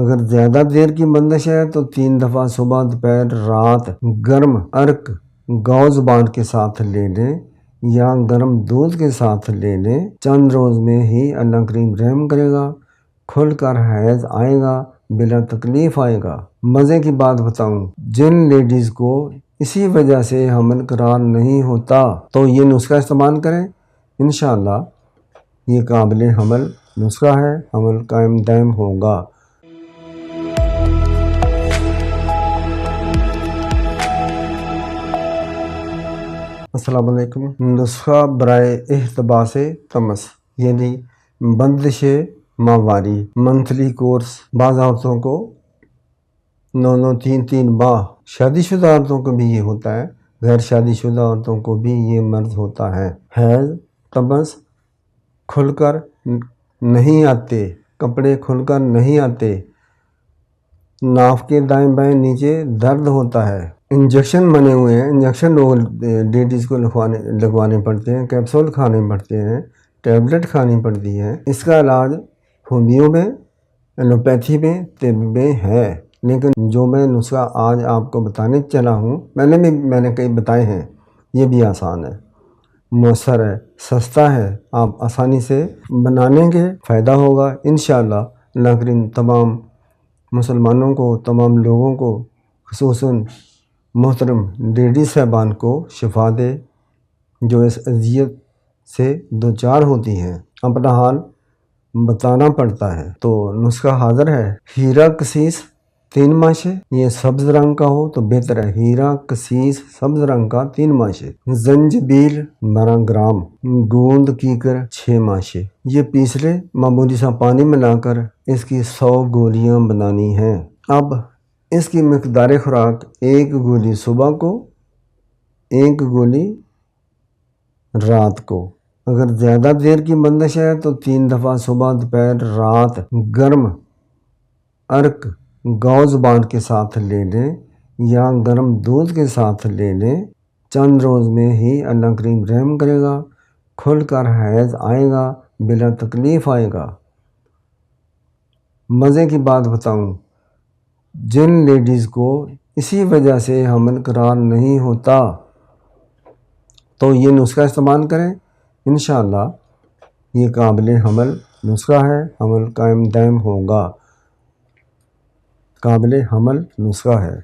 اگر زیادہ دیر کی بندش ہے تو 3 دفعہ صبح دوپہر رات گرم عرق گاؤ زبان کے ساتھ لے لیں یا گرم دودھ کے ساتھ لے لیں۔ چند روز میں ہی اللہ کریم رحم کرے گا، کھل کر حیض آئے گا، بلا تکلیف آئے گا۔ مزے کی بات بتاؤں، جن لیڈیز کو اسی وجہ سے حمل قرار نہیں ہوتا تو یہ نسخہ استعمال کریں، انشاءاللہ یہ قابل حمل نسخہ ہے، حمل قائم دائم ہوگا۔ السلام علیکم۔ نسخہ برائے احتباس تمس یعنی بندش ماہواری منتھلی کورس، بعض عورتوں کو 9 3 ماہ، شادی شدہ عورتوں کو بھی یہ ہوتا ہے، غیر شادی شدہ عورتوں کو بھی یہ مرض ہوتا ہے۔ حیض تمس کھل کر نہیں آتے، کپڑے کھل کر نہیں آتے، ناف کے دائیں بائیں نیچے درد ہوتا ہے، انجیکشن بنے ہوئے ہیں، انجیکشن لیڈیز کو لگوانے پڑتے ہیں، کیپسول کھانے پڑتے ہیں، ٹیبلٹ کھانی پڑتی ہے۔ اس کا علاج ہومیو میں، ایلوپیتھی میں، طب میں ہے، لیکن جو میں نسخہ آج آپ کو بتانے چلا ہوں، میں نے کئی بتائے ہیں، یہ بھی آسان ہے، مؤثر ہے، سستا ہے، آپ آسانی سے بنانے کے فائدہ ہوگا انشاءاللہ۔ اللہ کریم تمام مسلمانوں کو، تمام لوگوں کو، خصوصاً محترم لیڈیز صاحبان کو شفا دے جو اس اذیت سے دوچار ہوتی ہیں، اپنا حال بتانا پڑتا ہے۔ تو نسخہ حاضر ہے۔ ہیرا کسیس 3 ماشے، یہ سبز رنگ کا ہو تو بہتر ہے، ہیرا کسیس سبز رنگ کا 3 ماشے، زنجبیل 12 گرام، گوند کیکر 6 ماشے، یہ پیس لے، معمولی سا پانی ملا کر اس کی 100 گولیاں بنانی ہیں۔ اب اس کی مقدار خوراک 1 گولی صبح کو، 1 گولی رات کو۔ اگر زیادہ دیر کی بندش ہے تو 3 دفعہ صبح دوپہر رات گرم عرق گاؤ زبان کے ساتھ لے لیں یا گرم دودھ کے ساتھ لے لیں۔ چند روز میں ہی اللہ کریم رحم کرے گا، کھل کر حیض آئے گا، بلا تکلیف آئے گا۔ مزے کی بات بتاؤں، جن لیڈیز کو اسی وجہ سے حمل قرار نہیں ہوتا تو یہ نسخہ استعمال کریں، انشاءاللہ یہ قابل حمل نسخہ ہے، حمل قائم دائم ہوگا، قابل حمل نسخہ ہے۔